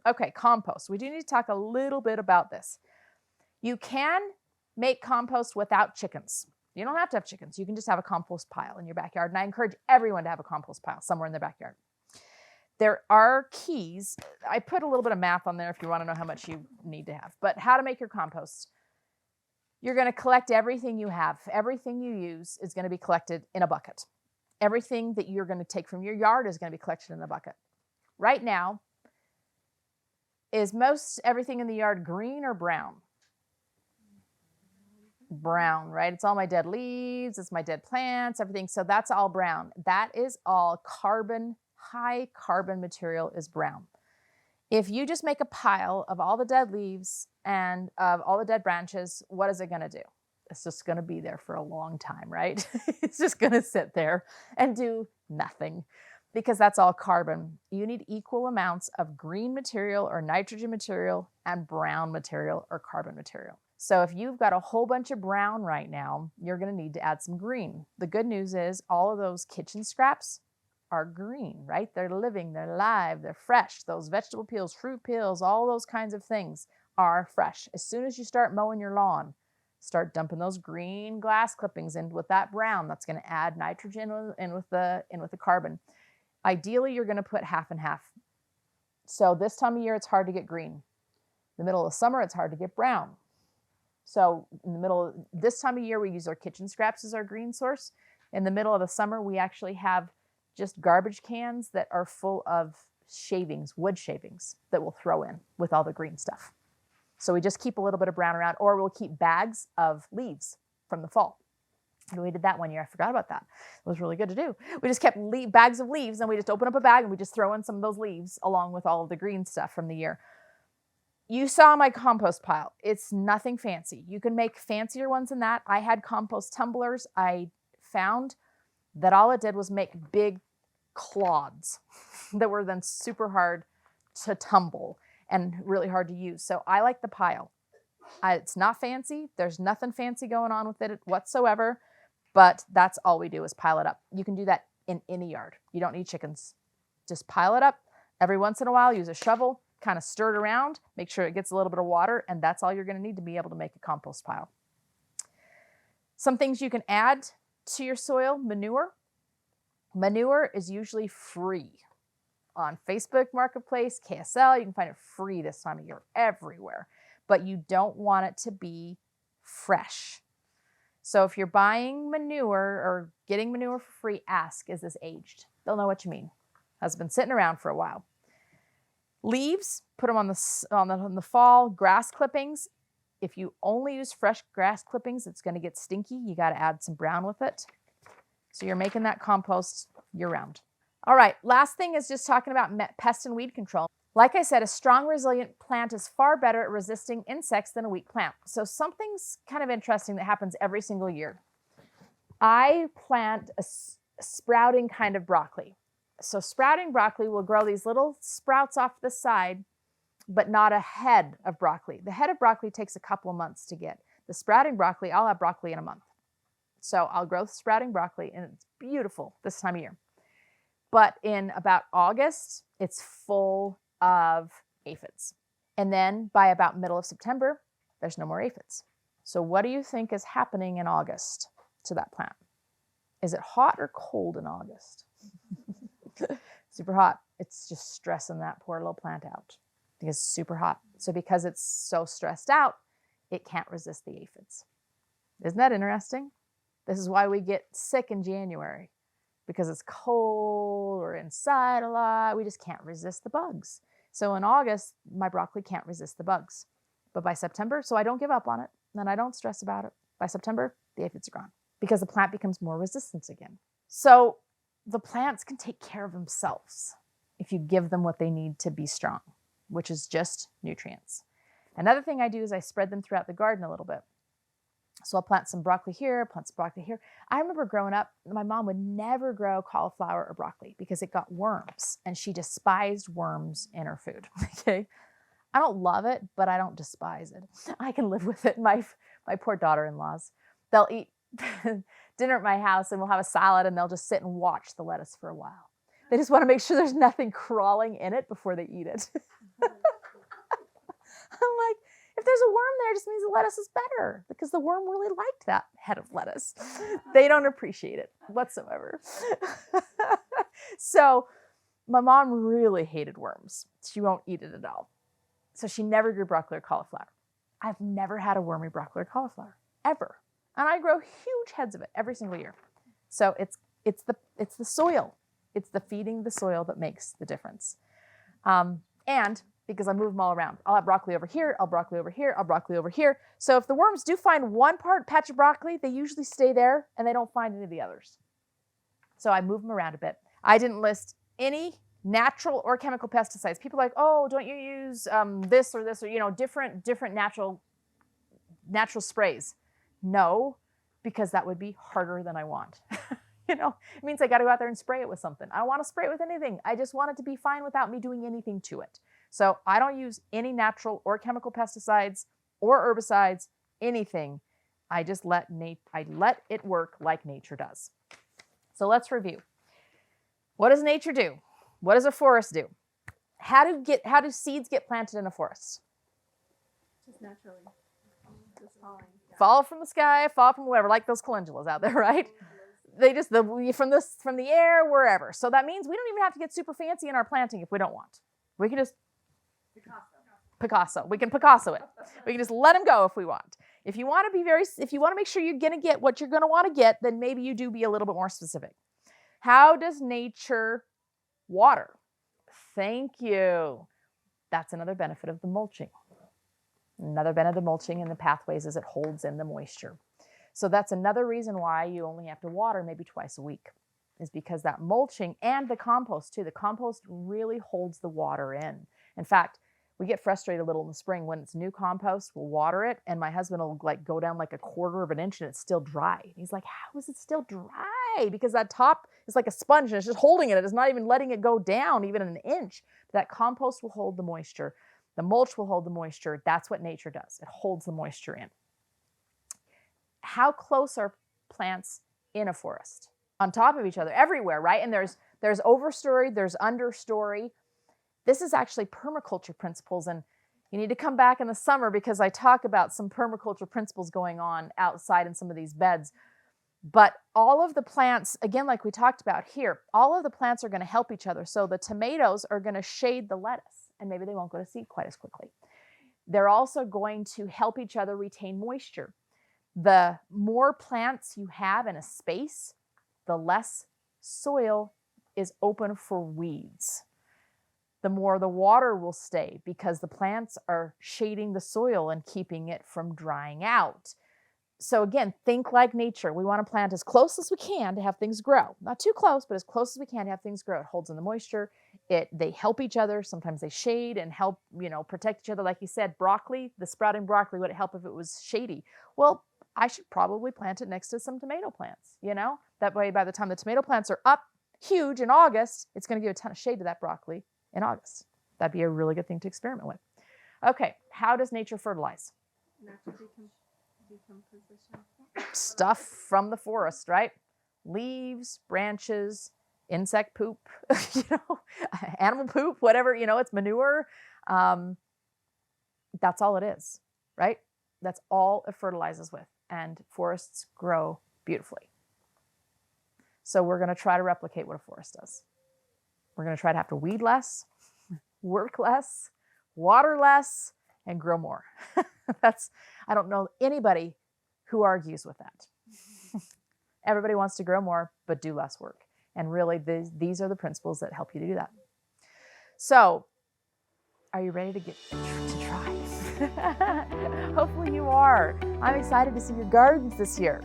Okay, compost. We do need to talk a little bit about this. You can make compost without chickens. You don't have to have chickens. You can just have a compost pile in your backyard. And I encourage everyone to have a compost pile somewhere in their backyard. There are keys. I put a little bit of math on there if you want to know how much you need to have. But how to make your compost. You're going to collect everything you have. Everything you use is going to be collected in a bucket. Everything that you're going to take from your yard is going to be collected in a bucket. Right now, is most everything in the yard green or brown? Brown, right? It's all my dead leaves, it's my dead plants, everything. So that's all brown. That is all carbon, high carbon material is brown. If you just make a pile of all the dead leaves and of all the dead branches, what is it going to do? It's just going to be there for a long time, right? It's just going to sit there and do nothing because that's all carbon. You need equal amounts of green material or nitrogen material and brown material or carbon material. So if you've got a whole bunch of brown right now, you're going to need to add some green. The good news is all of those kitchen scraps are green, right? They're living, they're live, they're fresh. Those vegetable peels, fruit peels, all those kinds of things are fresh. As soon as you start mowing your lawn, start dumping those green glass clippings in with that brown. That's going to add nitrogen in with the carbon. Ideally, you're going to put half and half. So this time of year, it's hard to get green. In the middle of summer, it's hard to get brown. So in the middle of this time of year, we use our kitchen scraps as our green source. In the middle of the summer, we actually have just garbage cans that are full of shavings, wood shavings that we'll throw in with all the green stuff. So we just keep a little bit of brown around, or we'll keep bags of leaves from the fall. And we did that one year. I forgot about that. It was really good to do. We just kept bags of leaves, and we just open up a bag and we just throw in some of those leaves along with all of the green stuff from the year. You saw my compost pile. It's nothing fancy. You can make fancier ones than that. I had compost tumblers. I found that all it did was make big clods that were then super hard to tumble and really hard to use. So I like the pile. It's not fancy. There's nothing fancy going on with it whatsoever, but that's all we do is pile it up. You can do that in any yard. You don't need chickens. Just pile it up. Every once in a while, use a shovel, kind of stir it around, make sure it gets a little bit of water, and that's all you're going to need to be able to make a compost pile. Some things you can add to your soil: manure. Manure is usually free on Facebook Marketplace, KSL. You can find it free this time of year everywhere, but you don't want it to be fresh. So if you're buying manure or getting manure for free, ask, is this aged? They'll know what you mean. Has been sitting around for a while. Leaves, put them on the fall. Grass clippings. If you only use fresh grass clippings, it's going to get stinky. You got to add some brown with it. So you're making that compost year-round. All right, last thing is just talking about pest and weed control. Like I said, a strong, resilient plant is far better at resisting insects than a weak plant. So something's kind of interesting that happens every single year. I plant a sprouting kind of broccoli. So sprouting broccoli will grow these little sprouts off the side, but not a head of broccoli. The head of broccoli takes a couple of months to get. The sprouting broccoli, I'll have broccoli in a month. So I'll grow sprouting broccoli, and it's beautiful this time of year. But in about August, it's full of aphids. And then by about middle of September, there's no more aphids. So what do you think is happening in August to that plant? Is it hot or cold in August? Super hot. It's just stressing that poor little plant out because it's super hot. So because it's so stressed out, it can't resist the aphids. Isn't that interesting? This is why we get sick in January, because it's cold, we're inside a lot, we just can't resist the bugs. So in August, my broccoli can't resist the bugs. But by September, so I don't give up on it, and I don't stress about it. By September, the aphids are gone because the plant becomes more resistant again. So the plants can take care of themselves if you give them what they need to be strong, which is just nutrients. Another thing I do is I spread them throughout the garden a little bit. So I'll plant some broccoli here, plant some broccoli here. I remember growing up, my mom would never grow cauliflower or broccoli because it got worms, and she despised worms in her food. Okay, I don't love it, but I don't despise it. I can live with it. My poor daughter-in-laws, they'll eat dinner at my house, and we'll have a salad, and they'll just sit and watch the lettuce for a while. They just want to make sure there's nothing crawling in it before they eat it. there's a worm there, it just means the lettuce is better because the worm really liked that head of lettuce. They don't appreciate it whatsoever. So my mom really hated worms. She won't eat it at all. So she never grew broccoli or cauliflower. I've never had a wormy broccoli or cauliflower, ever. And I grow huge heads of it every single year. So it's the soil. It's the feeding the soil that makes the difference. And because I move them all around. I'll have broccoli over here, I'll broccoli over here, I'll broccoli over here. So if the worms do find one patch of broccoli, they usually stay there and they don't find any of the others. So I move them around a bit. I didn't list any natural or chemical pesticides. People are like, oh, don't you use this or different natural sprays? No, because that would be harder than I want. It means I got to go out there and spray it with something. I don't want to spray it with anything. I just want it to be fine without me doing anything to it. So I don't use any natural or chemical pesticides or herbicides, anything. I just let it work like nature does. So let's review. What does nature do? What does a forest do? How do seeds get planted in a forest? Just naturally. Just falling. Yeah. Fall from the sky, fall from wherever, like those calendulas out there, right? They just from the air, wherever. So that means we don't even have to get super fancy in our planting if we don't want. We can just Picasso. We can Picasso it. We can just let them go if we want. If you want to make sure you're going to get what you're going to want to get, then maybe you do be a little bit more specific. How does nature water? Thank you. That's another benefit of the mulching. Another benefit of mulching in the pathways is it holds in the moisture. So that's another reason why you only have to water maybe twice a week, is because that mulching and the compost too. The compost really holds the water in. In fact, we get frustrated a little in the spring when it's new compost. We'll water it, and my husband will go down like a quarter of an inch, and it's still dry. And he's like, "How is it still dry?" Because that top is like a sponge, and it's just holding it. It's not even letting it go down even an inch. But that compost will hold the moisture. The mulch will hold the moisture. That's what nature does. It holds the moisture in. How close are plants in a forest? On top of each other, everywhere, right? And there's overstory, there's understory. This is actually permaculture principles, and you need to come back in the summer because I talk about some permaculture principles going on outside in some of these beds. But all of the plants, again, like we talked about here, all of the plants are going to help each other. So the tomatoes are going to shade the lettuce, and maybe they won't go to seed quite as quickly. They're also going to help each other retain moisture. The more plants you have in a space, the less soil is open for weeds. The more the water will stay because the plants are shading the soil and keeping it from drying out. So again, think like nature. We want to plant as close as we can to have things grow. Not too close, but as close as we can to have things grow. It holds in the moisture. They help each other. Sometimes they shade and help, protect each other. Like you said, broccoli, the sprouting broccoli, would it help if it was shady? Well, I should probably plant it next to some tomato plants, That way, by the time the tomato plants are up huge in August, it's going to give a ton of shade to that broccoli in August. That'd be a really good thing to experiment with. Okay, how does nature fertilize? Natural decomposition. Stuff from the forest, right? Leaves, branches, insect poop, animal poop, whatever, it's manure. That's all it is, right? That's all it fertilizes with. And forests grow beautifully. So we're going to try to replicate what a forest does. We're going to try to have to weed less, work less, water less, and grow more. I don't know anybody who argues with that. Everybody wants to grow more, but do less work. And really, these are the principles that help you to do that. So, are you ready to try? Hopefully you are. I'm excited to see your gardens this year.